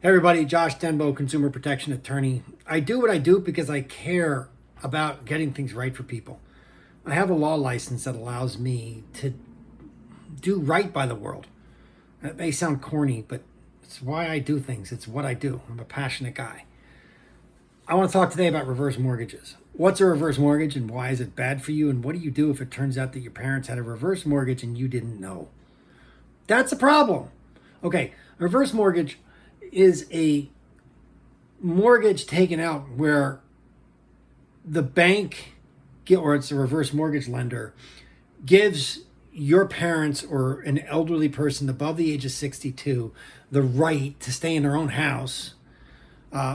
Hey everybody, Josh Denbo, consumer protection attorney. I do what I do because I care about getting things right for people. I have a law license that allows me to do right by the world. That may sound corny, but it's why I do things. It's what I do. I'm a passionate guy. I want to talk today about reverse mortgages. What's a reverse mortgage and why is it bad for you? And what do you do if it turns out that your parents had a reverse mortgage and you didn't know? That's a problem. Okay, a reverse mortgage is a mortgage taken out where the bank, or it's a reverse mortgage lender, gives your parents or an elderly person above the age of 62 the right to stay in their own house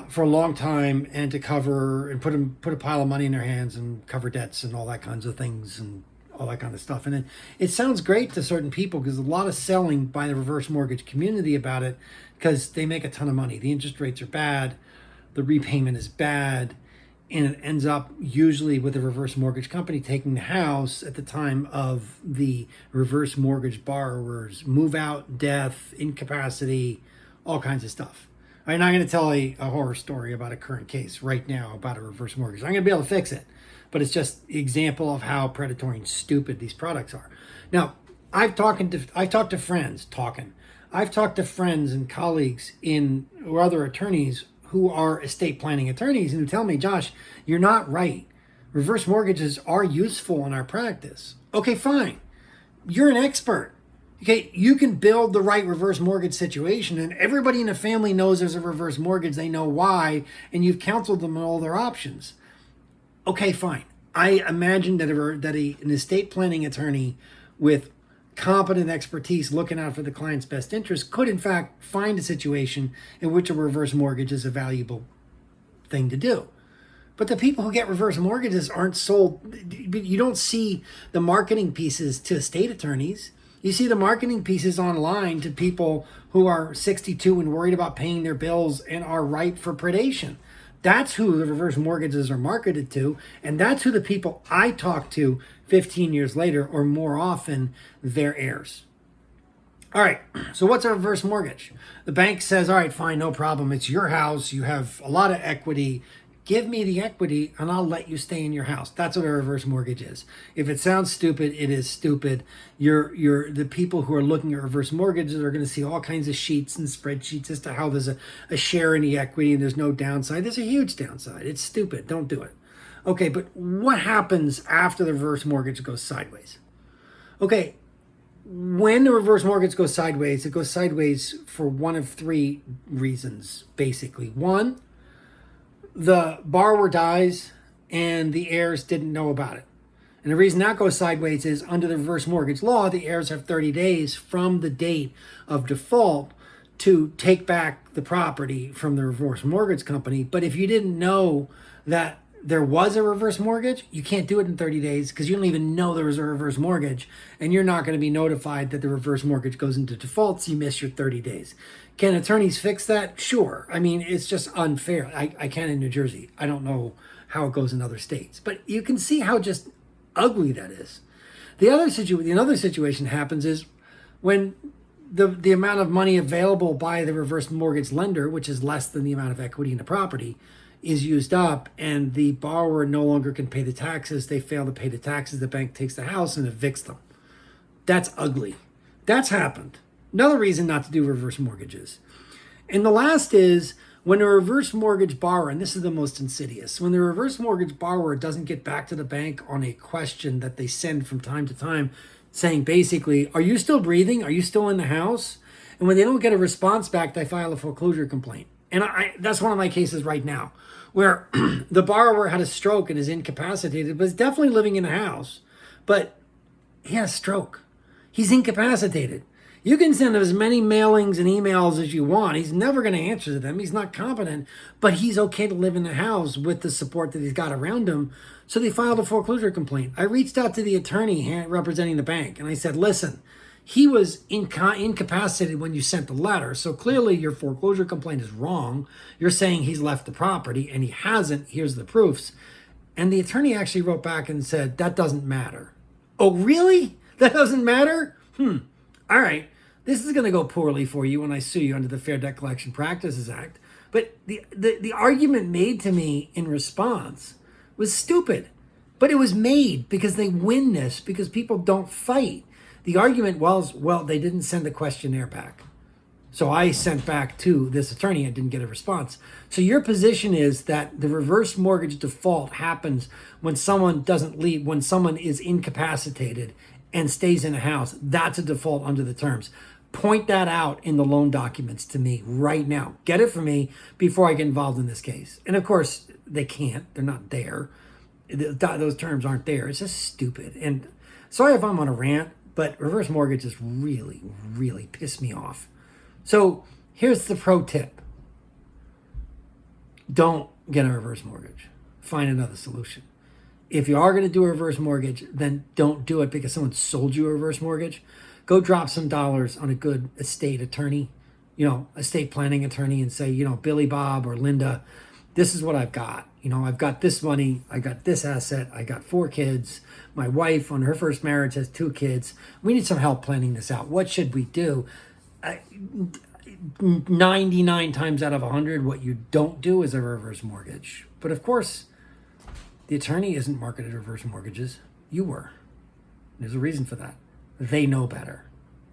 for a long time and to cover and put a pile of money in their hands and cover debts and all that kinds of things and all that kind of stuff. And it sounds great to certain people because there's a lot of selling by the reverse mortgage community about it because they make a ton of money. The interest rates are bad, the repayment is bad, and it ends up usually with a reverse mortgage company taking the house at the time of the reverse mortgage borrower's move out, death, incapacity, all kinds of stuff. I'm not going to tell a horror story about a current case right now about a reverse mortgage. I'm going to be able to fix it, but it's just an example of how predatory and stupid these products are. Now, I've talked to friends and colleagues or other attorneys who are estate planning attorneys and who tell me, Josh, you're not right. Reverse mortgages are useful in our practice. Okay, fine. You're an expert. Okay, you can build the right reverse mortgage situation, and everybody in the family knows there's a reverse mortgage. They know why, and you've counseled them on all their options. Okay, fine. I imagine that an estate planning attorney with competent expertise looking out for the client's best interest could, in fact, find a situation in which a reverse mortgage is a valuable thing to do. But the people who get reverse mortgages aren't sold. You don't see the marketing pieces to estate attorneys. You see the marketing pieces online to people who are 62 and worried about paying their bills and are ripe for predation. That's who the reverse mortgages are marketed to, and that's who the people I talk to 15 years later, or more often, their heirs. All right, so what's a reverse mortgage? The bank says, all right, fine, no problem. It's your house. You have a lot of equity. Give me the equity and I'll let you stay in your house. That's what a reverse mortgage is. If it sounds stupid, it is stupid. The people who are looking at reverse mortgages are going to see all kinds of sheets and spreadsheets as to how there's a share in the equity and there's no downside. There's a huge downside. It's stupid. Don't do it. Okay, but what happens after the reverse mortgage goes sideways? Okay, when the reverse mortgage goes sideways, it goes sideways for one of three reasons, basically. One, the borrower dies and the heirs didn't know about it. And the reason that goes sideways is under the reverse mortgage law, the heirs have 30 days from the date of default to take back the property from the reverse mortgage company. But if you didn't know that there was a reverse mortgage, you can't do it in 30 days because you don't even know there was a reverse mortgage, and you're not going to be notified that the reverse mortgage goes into default, so you miss your 30 days. Can attorneys fix that? Sure. I mean, it's just unfair. I can in New Jersey. I don't know how it goes in other states, but you can see how just ugly that is. Another situation happens is when the amount of money available by the reverse mortgage lender, which is less than the amount of equity in the property, is used up and the borrower no longer can pay the taxes. They fail to pay the taxes. The bank takes the house and evicts them. That's ugly. That's happened. Another reason not to do reverse mortgages. And the last is when a reverse mortgage borrower, and this is the most insidious, when the reverse mortgage borrower doesn't get back to the bank on a question that they send from time to time saying basically, are you still breathing? Are you still in the house? And when they don't get a response back, they file a foreclosure complaint. And that's one of my cases right now, where the borrower had a stroke and is incapacitated, but is definitely living in the house. But he had a stroke. He's incapacitated. You can send him as many mailings and emails as you want. He's never going to answer to them. He's not competent, but he's okay to live in the house with the support that he's got around him. So they filed a foreclosure complaint. I reached out to the attorney representing the bank, and I said, listen, he was incapacitated when you sent the letter. So clearly your foreclosure complaint is wrong. You're saying he's left the property and he hasn't. Here's the proofs. And the attorney actually wrote back and said, that doesn't matter. Oh, really? That doesn't matter? All right. This is going to go poorly for you when I sue you under the Fair Debt Collection Practices Act. But the argument made to me in response was stupid. But it was made because they win this, because people don't fight. The argument was, well, they didn't send the questionnaire back. So I sent back to this attorney. I didn't get a response. So your position is that the reverse mortgage default happens when someone doesn't leave, when someone is incapacitated and stays in a house. That's a default under the terms. Point that out in the loan documents to me right now. Get it from me before I get involved in this case. And of course, they can't. They're not there. Those terms aren't there. It's just stupid. And sorry if I'm on a rant, but reverse mortgages really, really piss me off. So here's the pro tip. Don't get a reverse mortgage. Find another solution. If you are going to do a reverse mortgage, then don't do it because someone sold you a reverse mortgage. Go drop some dollars on a good estate attorney, estate planning attorney, and say, Billy Bob or Linda, this is what I've got. I've got this money. I got this asset. I got 4 kids. My wife on her first marriage has 2 kids. We need some help planning this out. What should we do? 99 times out of 100, what you don't do is a reverse mortgage. But of course, the attorney isn't marketed reverse mortgages. You were. There's a reason for that. They know better.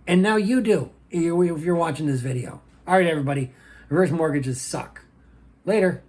And now you do, if you're watching this video. All right, everybody. Reverse mortgages suck. Later.